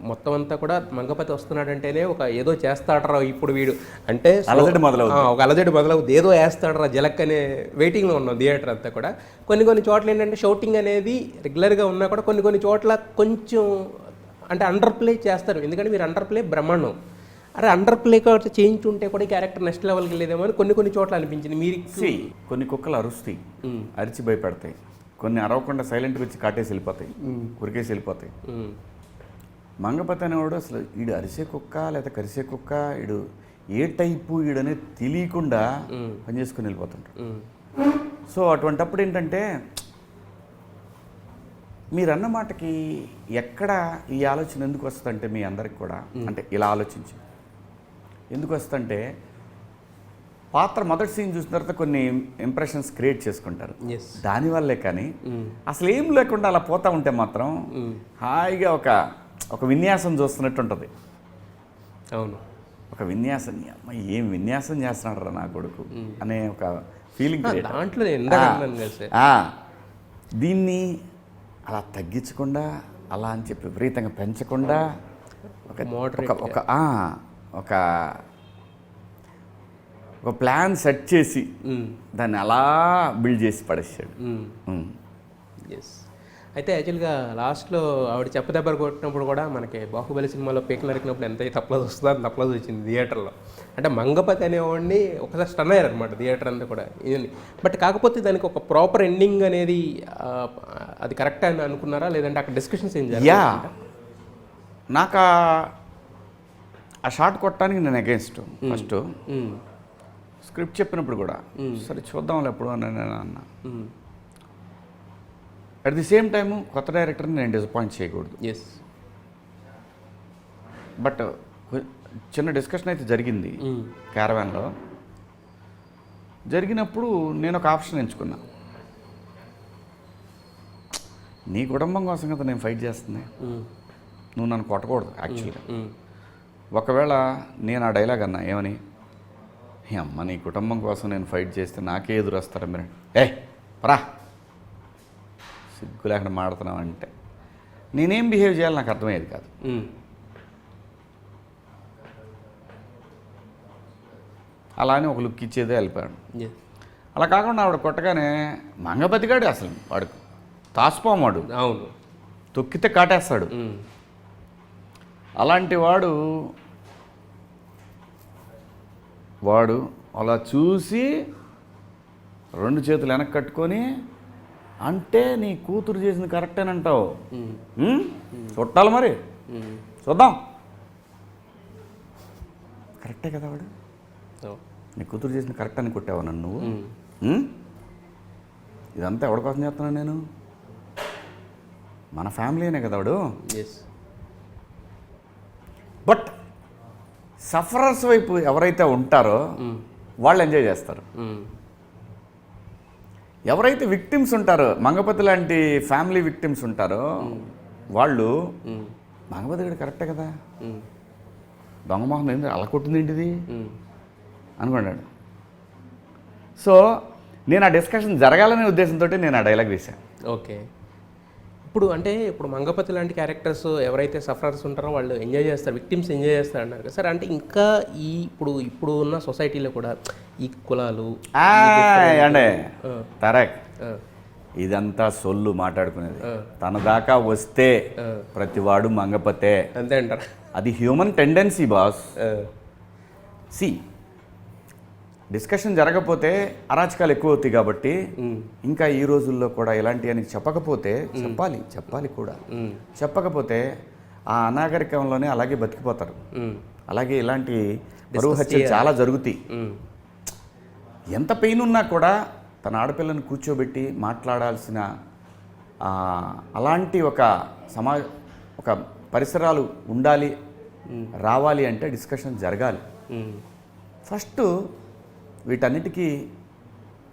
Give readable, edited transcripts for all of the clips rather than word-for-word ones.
మొత్తం అంతా కూడా మంగపతి వస్తున్నాడంటేనే ఒక ఏదో చేస్తాడరా ఇప్పుడు వీడు అంటే ఒక అలజడి మొదలవుతుంది, ఏదో వేస్తాడరా జలక్ అనే వెయిటింగ్లో ఉన్నాం థియేటర్ అంతా కూడా. కొన్ని చోట్ల ఏంటంటే షౌటింగ్ అనేది రెగ్యులర్గా ఉన్నా కూడా కొన్ని చోట్ల కొంచెం అంటే అండర్ ప్లే చేస్తారు, ఎందుకంటే మీరు అండర్ ప్లే బ్రహ్మాండం. అరే అండర్ ప్లే కాబట్టి చేయించుంటే కూడా ఈ క్యారెక్టర్ నెక్స్ట్ లెవెల్కి వెళ్ళేదేమో అని కొన్ని చోట్ల అనిపించింది. మీరు కొన్ని కుక్కలు అరుస్తాయి, అరిచి భయపెడతాయి, కొన్ని అరవకుండా సైలెంట్గా వచ్చి కాటేసి వెళ్ళిపోతాయి, కురికేసి వెళ్ళిపోతాయి. మంగపతి అనేవాడు అసలు ఈడు అరిసే కుక్క లేదా కరిసే కుక్క, ఈడు ఏ టైపు ఈడనేది తెలియకుండా పనిచేసుకుని వెళ్ళిపోతుంటాడు. సో అటువంటప్పుడు ఏంటంటే మీరన్న మాటకి ఎక్కడ ఈ ఆలోచన ఎందుకు వస్తుందంటే మీ అందరికి కూడా అంటే ఇలా ఆలోచించి ఎందుకు వస్తుందంటే పాత్ర మొదటి సీన్ చూసిన తర్వాత కొన్ని ఇంప్రెషన్స్ క్రియేట్ చేసుకుంటారు, దానివల్లే. కానీ అసలు ఏం లేకుండా అలా పోతా ఉంటే మాత్రం హాయిగా ఒక విన్యాసం చూస్తున్నట్టు ఉంటుంది. అవును, ఒక విన్యాసం, ఏం విన్యాసం చేస్తున్నాడు రా నా కొడుకు అనే ఒక ఫీలింగ్ దాంట్లో. దీన్ని అలా తగ్గించకుండా అలా అని చెప్పి విపరీతంగా పెంచకుండా ఒక ప్లాన్ సెట్ చేసి దాన్ని అలా బిల్డ్ చేసి పడేసాడు. అయితే యాక్చువల్గా లాస్ట్లో ఆవిడ చెప్పదెబ్బలు కొట్టినప్పుడు కూడా మనకి బాహుబలి సినిమాలో పీకలు నరికినప్పుడు ఎంత తప్పలేదు వస్తుందో అంత తప్పలేదు వచ్చింది థియేటర్లో. అంటే మంగపతి అనేవాడిని ఒకసారి స్టన్ అయ్యారు అనమాట థియేటర్ అంతా కూడా ఇది. బట్ కాకపోతే దానికి ఒక ప్రాపర్ ఎండింగ్ అనేది అది కరెక్ట్ అని అనుకున్నారా, లేదంటే అక్కడ డిస్కషన్స్ ఏం జరిగాయి? నాకు ఆ షాట్ కొట్టడానికి నేను అగేన్స్ట్. ఫస్ట్ స్క్రిప్ట్ చెప్పినప్పుడు కూడా సరే చూద్దాంలే ఎప్పుడు అని నేను అన్నా. అట్ ది సేమ్ టైము కొత్త డైరెక్టర్ని నేను డిసప్పాయింట్ చేయకూడదు. బట్ చిన్న డిస్కషన్ అయితే జరిగింది క్యారవాన్లో. జరిగినప్పుడు నేను ఒక ఆప్షన్ ఎంచుకున్నా. నీ కుటుంబం కోసం కదా నేను ఫైట్ చేస్తుంది, నువ్వు నన్ను కొట్టకూడదు. యాక్చువల్గా ఒకవేళ నేను ఆ డైలాగ్ అన్నా ఏమని, అమ్మ నీ కుటుంబం కోసం నేను ఫైట్ చేస్తే నాకే ఎదురు వస్తారా మీరు, రా సిగ్గు లేకుండా మాడుతున్నావు అంటే నేనేం బిహేవ్ చేయాలి నాకు అర్థమయ్యేది కాదు. అలానే ఒక లుక్ ఇచ్చేదే వెళ్ళిపోయాడు. అలా కాకుండా ఆవిడ కొట్టగానే మంగపతిగాడు అసలు వాడు తాసుపోమాడు, అవును, తొక్కితే కాటేస్తాడు. అలాంటి వాడు అలా చూసి 2 చేతులు వెనక్కి కట్టుకొని అంటే నీ కూతురు చేసింది కరెక్టేనంటావు, చుట్టాలి మరి చూద్దాం. కరెక్టే కదా వాడు, నీ కూతురు చేసింది కరెక్ట్ అని కొట్టావా నన్ను నువ్వు? ఇదంతా ఎవరి కోసం చేస్తున్నాను నేను? మన ఫ్యామిలీనే కదా వాడు. బట్ సఫరర్స్ వైపు ఎవరైతే ఉంటారో వాళ్ళు ఎంజాయ్ చేస్తారు. ఎవరైతే విక్టిమ్స్ ఉంటారో, మంగపతి లాంటి ఫ్యామిలీ విక్టిమ్స్ ఉంటారో వాళ్ళు మంగపతి గడు కరెక్టే కదా, దొంగమోహన్ ఏంటి అలా కొట్టింది ఏంటిది అనుకున్నాడు. సో నేను ఆ డిస్కషన్ జరగాలనే ఉద్దేశంతో నేను ఆ డైలాగ్ వేశాను. ఓకే, ఇప్పుడు మంగపతి లాంటి క్యారెక్టర్స్ ఎవరైతే సఫరర్స్ ఉంటారో వాళ్ళు ఎంజాయ్ చేస్తారు, విక్టిమ్స్ ఎంజాయ్ చేస్తారు అన్నారు కదా సార్. అంటే ఇంకా ఇప్పుడు ఉన్న సొసైటీలో కూడా ఈ కులాలు అంటే తరక్ ఇదంతా సొల్లు మాట్లాడుకునేది. తన దాకా వస్తే ప్రతివాడు మంగపతే అంతే అంటారు. అది హ్యూమన్ టెండెన్సీ బాస్. సి డిస్కషన్ జరగకపోతే అరాచకాలు ఎక్కువ అవుతాయి కాబట్టి ఇంకా ఈ రోజుల్లో కూడా ఇలాంటివన్నీ చెప్పకపోతే చెప్పాలి కూడా. చెప్పకపోతే ఆ అనాగరికంలోనే అలాగే బతికిపోతారు. అలాగే ఇలాంటి పరువు హత్యలు చాలా జరుగుతాయి. ఎంత పెయిన్ ఉన్నా కూడా తన ఆడపిల్లని కూర్చోబెట్టి మాట్లాడాల్సిన అలాంటి ఒక పరిసరాలు ఉండాలి, రావాలి అంటే డిస్కషన్ జరగాలి. ఫస్ట్ వీటన్నిటికీ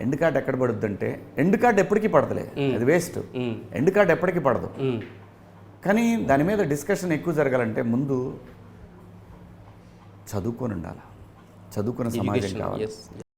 ఎండ్ కార్డ్ ఎక్కడ పడుద్ది అంటే, ఎండ్ కార్డ్ ఎప్పటికీ పడదులే, అది వేస్ట్. ఎండ్ కార్డ్ ఎప్పటికీ పడదు. కానీ దాని మీద డిస్కషన్ ఎక్కువ జరగాలంటే ముందు చదువుకొని ఉండాలి, చదువుకున్న సమాజం కావాలి.